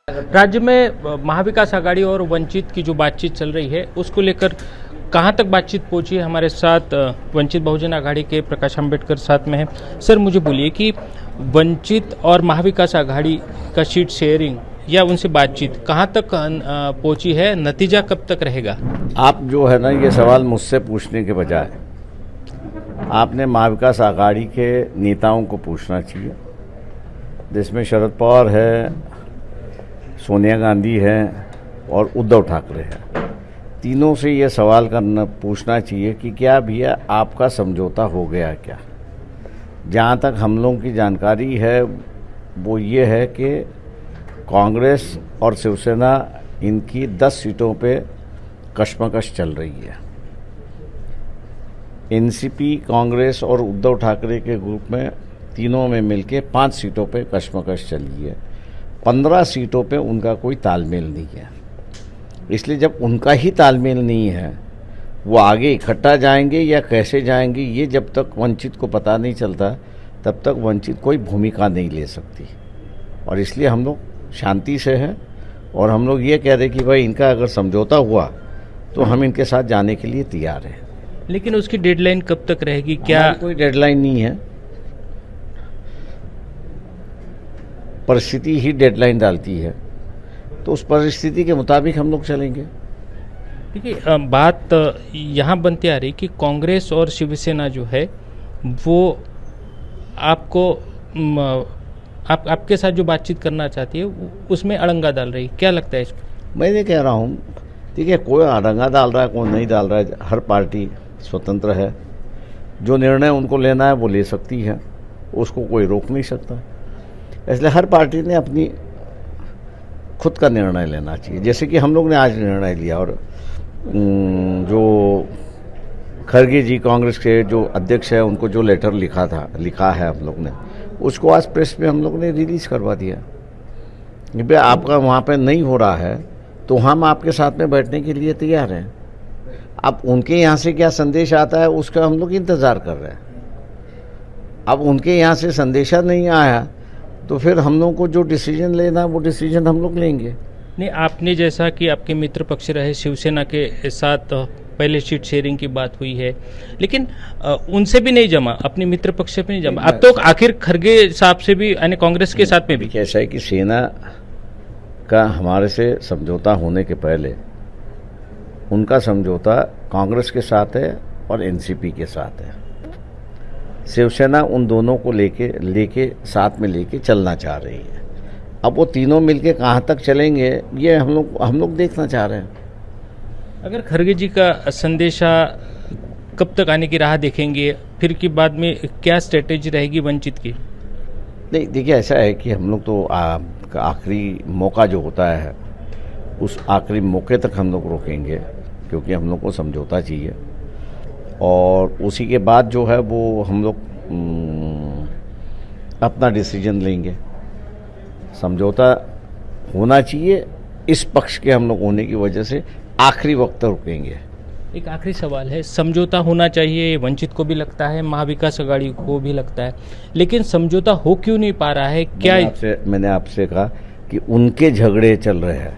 राज्य में महाविकास आघाड़ी और वंचित की जो बातचीत चल रही है उसको लेकर कहां तक बातचीत पहुंची है। हमारे साथ वंचित बहुजन आघाड़ी के प्रकाश अंबेडकर साथ में है। सर, मुझे बोलिए कि वंचित और महाविकास आघाड़ी का सीट शेयरिंग या उनसे बातचीत कहां तक पहुंची है, नतीजा कब तक रहेगा? आप जो है ना, ये सवाल मुझसे पूछने के बजाय आपने महाविकास आघाड़ी के नेताओं को पूछना चाहिए, जिसमें शरद पवार है, सोनिया गांधी है और उद्धव ठाकरे है। तीनों से ये सवाल पूछना चाहिए कि क्या भैया आपका समझौता हो गया क्या। जहाँ तक हम लोगों की जानकारी है वो ये है कि कांग्रेस और शिवसेना इनकी 10 सीटों पे कशमकश चल रही है। एनसीपी, कांग्रेस और उद्धव ठाकरे के ग्रुप में तीनों में मिलके 5 सीटों पे कशमकश चली है। 15 सीटों पे उनका कोई तालमेल नहीं है। इसलिए जब उनका ही तालमेल नहीं है, वो आगे इकट्ठा जाएंगे या कैसे जाएंगे, ये जब तक वंचित को पता नहीं चलता तब तक वंचित कोई भूमिका नहीं ले सकती। और इसलिए हम लोग शांति से हैं और हम लोग ये कह रहे कि भाई इनका अगर समझौता हुआ तो हम इनके साथ जाने के लिए तैयार हैं। लेकिन उसकी डेडलाइन कब तक रहेगी? क्या कोई डेडलाइन नहीं है, परिस्थिति ही डेडलाइन डालती है, तो उस परिस्थिति के मुताबिक हम लोग चलेंगे। देखिए, बात यहाँ बनती आ रही कि कांग्रेस और शिवसेना जो है वो आपको आपके साथ जो बातचीत करना चाहती है उसमें अड़ंगा डाल रही। क्या लगता है इसको? मैं ये कह रहा हूँ, ठीक है, कोई अड़ंगा डाल रहा है, कोई नहीं डाल रहा है, हर पार्टी स्वतंत्र है। जो निर्णय उनको लेना है वो ले सकती है, उसको कोई रोक नहीं सकता। इसलिए हर पार्टी ने अपनी खुद का निर्णय लेना चाहिए। जैसे कि हम लोग ने आज निर्णय लिया और जो खड़गे जी कांग्रेस के जो अध्यक्ष है उनको जो लेटर लिखा है हम लोग ने, उसको आज प्रेस में हम लोग ने रिलीज करवा दिया कि भाई आपका वहाँ पे नहीं हो रहा है तो हम आपके साथ में बैठने के लिए तैयार हैं। अब उनके यहाँ से क्या संदेश आता है उसका हम लोग इंतज़ार कर रहे हैं। अब उनके यहाँ से संदेशा नहीं आया तो फिर हम लोगों को जो डिसीजन लेना है वो डिसीजन हम लोग लेंगे। नहीं, आपने जैसा कि आपके मित्र पक्ष रहे शिवसेना के साथ पहले सीट शेयरिंग की बात हुई है, लेकिन उनसे भी नहीं जमा, अपने मित्र पक्ष से भी नहीं जमा। अब तो आखिर खड़गे साहब से भी, यानी कांग्रेस के साथ में भी ऐसा है कि सेना का हमारे से समझौता होने के पहले उनका समझौता कांग्रेस के साथ है और एनसीपी के साथ है। शिवसेना उन दोनों को लेके साथ में लेके चलना चाह रही है। अब वो तीनों मिलके कहाँ तक चलेंगे ये हम लोग देखना चाह रहे हैं। अगर खड़गे जी का संदेशा कब तक आने की राह देखेंगे, फिर की बाद में क्या स्ट्रेटेजी रहेगी वंचित की? नहीं, देखिए, ऐसा है कि हम लोग तो आखिरी मौका जो होता है उस आखिरी मौके तक हम लोग रोकेंगे, क्योंकि हम लोग को समझौता चाहिए। और उसी के बाद जो है वो हम लोग अपना डिसीजन लेंगे। समझौता होना चाहिए, इस पक्ष के हम लोग होने की वजह से आखिरी वक्त तक रुकेंगे। एक आखिरी सवाल है, समझौता होना चाहिए, वंचित को भी लगता है, महाविकास आघाड़ी को भी लगता है, लेकिन समझौता हो क्यों नहीं पा रहा है? क्या मैंने आपसे कहा कि उनके झगड़े चल रहे हैं,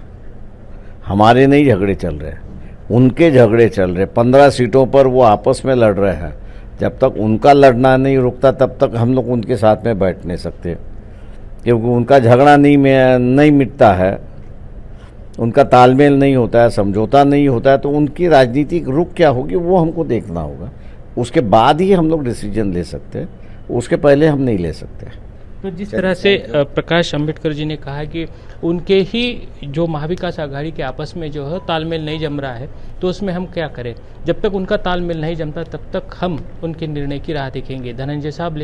हमारे नहीं झगड़े चल रहे हैं, उनके झगड़े चल रहे। 15 सीटों पर वो आपस में लड़ रहे हैं। जब तक उनका लड़ना नहीं रुकता तब तक हम लोग उनके साथ में बैठ नहीं सकते, क्योंकि उनका झगड़ा नहीं मिटता है, उनका तालमेल नहीं होता है, समझौता नहीं होता है, तो उनकी राजनीतिक रुख क्या होगी वो हमको देखना होगा। उसके बाद ही हम लोग डिसीजन ले सकते हैं, उसके पहले हम नहीं ले सकते। तो जिस तरह से प्रकाश अंबेडकर जी ने कहा है कि उनके ही जो महाविकास आघाड़ी के आपस में जो है तालमेल नहीं जम रहा है, तो उसमें हम क्या करें? जब तक उनका तालमेल नहीं जमता तब तक हम उनके निर्णय की राह देखेंगे। धनंजय साहब